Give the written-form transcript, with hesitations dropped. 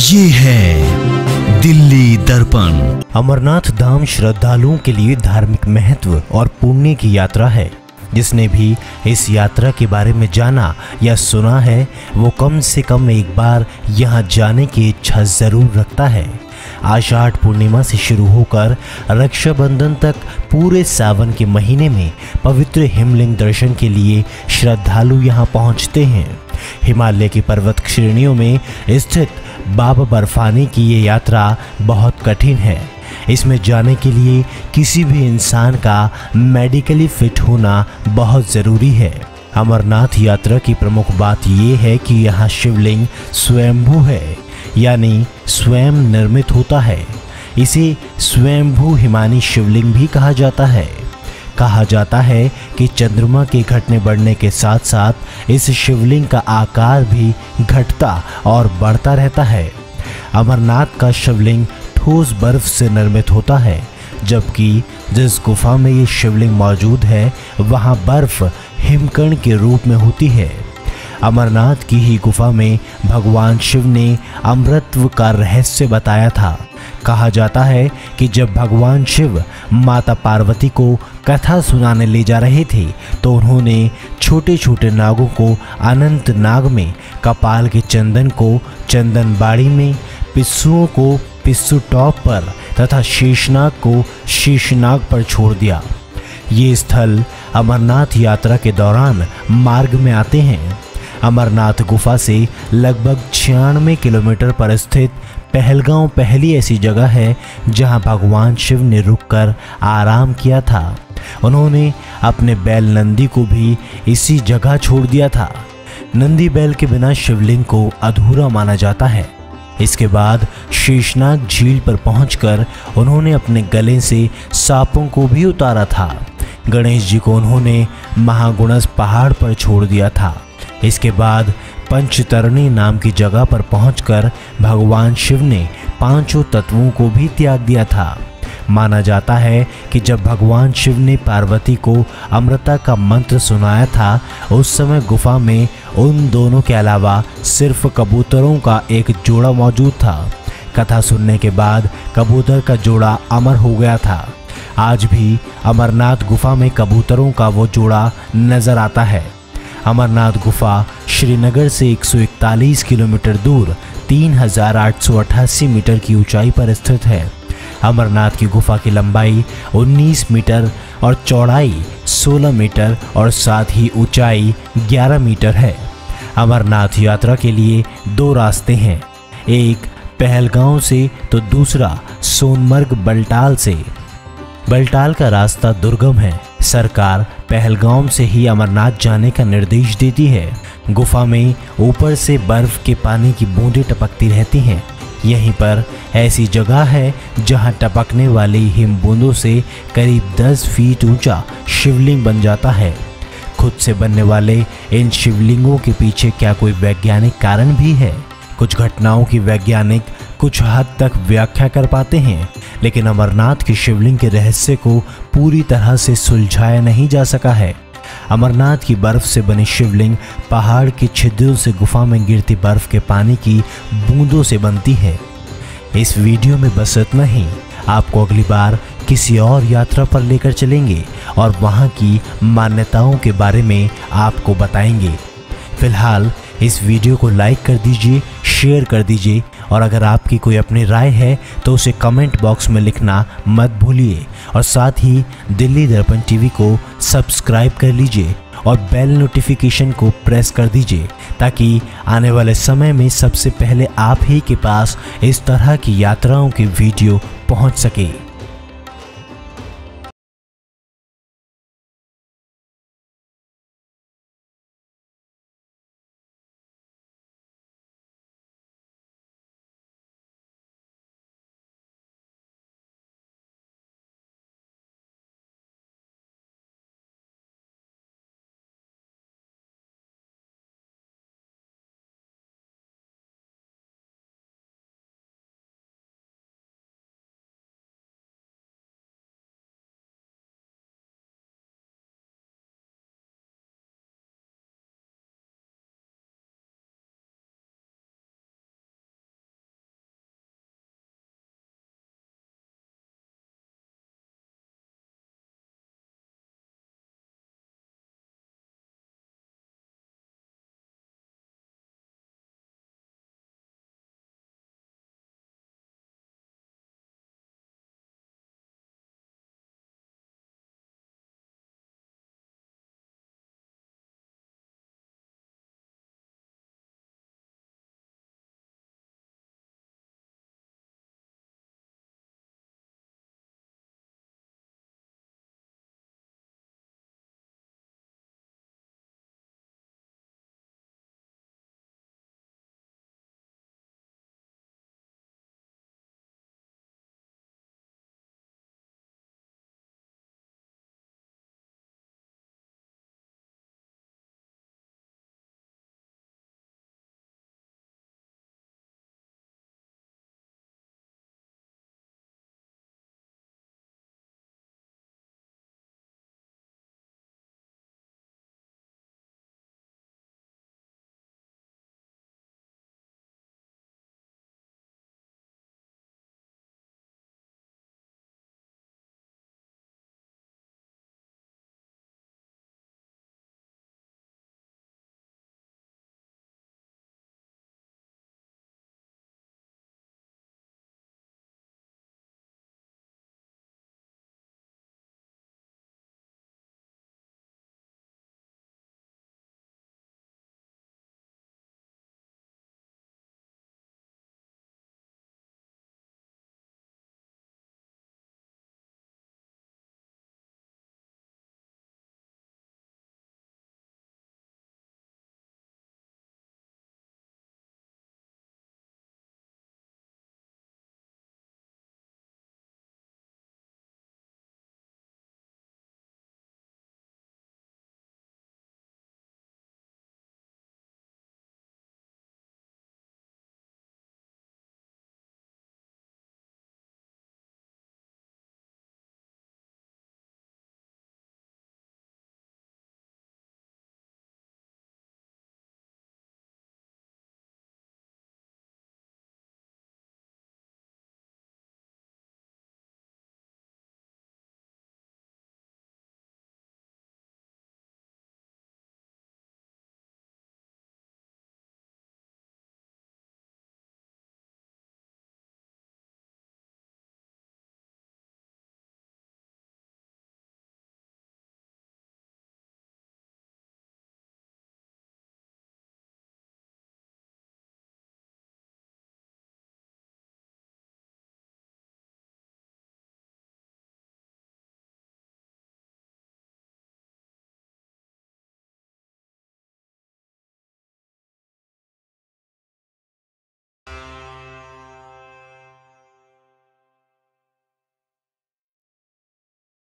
ये है दिल्ली दर्पण। अमरनाथ धाम श्रद्धालुओं के लिए धार्मिक महत्व और पुण्य की यात्रा है। जिसने भी इस यात्रा के बारे में जाना या सुना है वो कम से कम एक बार यहाँ जाने की इच्छा जरूर रखता है। आषाढ़ पूर्णिमा से शुरू होकर रक्षाबंधन तक पूरे सावन के महीने में पवित्र हिमलिंग दर्शन के लिए श्रद्धालु यहाँ पहुँचते हैं। हिमालय की पर्वत श्रेणियों में स्थित बाबा बर्फानी की ये यात्रा बहुत कठिन है। इसमें जाने के लिए किसी भी इंसान का मेडिकली फिट होना बहुत ज़रूरी है। अमरनाथ यात्रा की प्रमुख बात ये है कि यहाँ शिवलिंग स्वयंभू है, यानी स्वयं निर्मित होता है। इसे स्वयंभू हिमानी शिवलिंग भी कहा जाता है। कहा जाता है कि चंद्रमा के घटने बढ़ने के साथ साथ इस शिवलिंग का आकार भी घटता और बढ़ता रहता है। अमरनाथ का शिवलिंग ठोस बर्फ से निर्मित होता है, जबकि जिस गुफा में ये शिवलिंग मौजूद है वहाँ बर्फ हिमकण के रूप में होती है। अमरनाथ की ही गुफा में भगवान शिव ने अमृतत्व का रहस्य बताया था। कहा जाता है कि जब भगवान शिव माता पार्वती को कथा सुनाने ले जा रहे थे तो उन्होंने छोटे छोटे नागों को अनंत नाग में, कपाल के चंदन को चंदन बाड़ी में, पिस्सुओं को पिस्सू टॉप पर तथा शेषनाग को शेषनाग पर छोड़ दिया। ये स्थल अमरनाथ यात्रा के दौरान मार्ग में आते हैं। अमरनाथ गुफा से लगभग 96 किलोमीटर पर स्थित पहलगांव पहली ऐसी जगह है जहां भगवान शिव ने रुककर आराम किया था। उन्होंने अपने बैल नंदी को भी इसी जगह छोड़ दिया था। नंदी बैल के बिना शिवलिंग को अधूरा माना जाता है। इसके बाद शेषनाग झील पर पहुंचकर उन्होंने अपने गले से सांपों को भी उतारा था। गणेश जी को उन्होंने महागुणस पहाड़ पर छोड़ दिया था। इसके बाद पंचतरणी नाम की जगह पर पहुंचकर भगवान शिव ने पांचों तत्वों को भी त्याग दिया था। माना जाता है कि जब भगवान शिव ने पार्वती को अमृता का मंत्र सुनाया था उस समय गुफा में उन दोनों के अलावा सिर्फ कबूतरों का एक जोड़ा मौजूद था। कथा सुनने के बाद कबूतर का जोड़ा अमर हो गया था। आज भी अमरनाथ गुफा में कबूतरों का वो जोड़ा नजर आता है। अमरनाथ गुफा श्रीनगर से 141 किलोमीटर दूर 3888 मीटर की ऊंचाई पर स्थित है। अमरनाथ की गुफा की लंबाई 19 मीटर और चौड़ाई 16 मीटर और साथ ही ऊंचाई 11 मीटर है। अमरनाथ यात्रा के लिए 2 रास्ते हैं, एक पहलगांव से तो दूसरा सोनमर्ग बल्टाल से। बल्टाल का रास्ता दुर्गम है। सरकार पहलगांव से ही अमरनाथ जाने का निर्देश देती है। गुफा में ऊपर से बर्फ के पानी की बूंदें टपकती रहती हैं। यहीं पर ऐसी जगह है जहां टपकने वाली हिम बूंदों से करीब 10 फीट ऊंचा शिवलिंग बन जाता है। खुद से बनने वाले इन शिवलिंगों के पीछे क्या कोई वैज्ञानिक कारण भी है? कुछ घटनाओं की वैज्ञानिक कुछ हद तक व्याख्या कर पाते हैं, लेकिन अमरनाथ के शिवलिंग के रहस्य को पूरी तरह से सुलझाया नहीं जा सका है। अमरनाथ की बर्फ से बनी शिवलिंग पहाड़ के छिद्रों से गुफा में गिरती बर्फ के पानी की बूंदों से बनती है। इस वीडियो में बस इतना ही। आपको अगली बार किसी और यात्रा पर लेकर चलेंगे और वहां की मान्यताओं के बारे में आपको बताएंगे। फिलहाल इस वीडियो को लाइक कर दीजिए, शेयर कर दीजिए और अगर आपकी कोई अपनी राय है तो उसे कमेंट बॉक्स में लिखना मत भूलिए और साथ ही दिल्ली दर्पण टीवी को सब्सक्राइब कर लीजिए और बेल नोटिफिकेशन को प्रेस कर दीजिए ताकि आने वाले समय में सबसे पहले आप ही के पास इस तरह की यात्राओं की वीडियो पहुंच सके।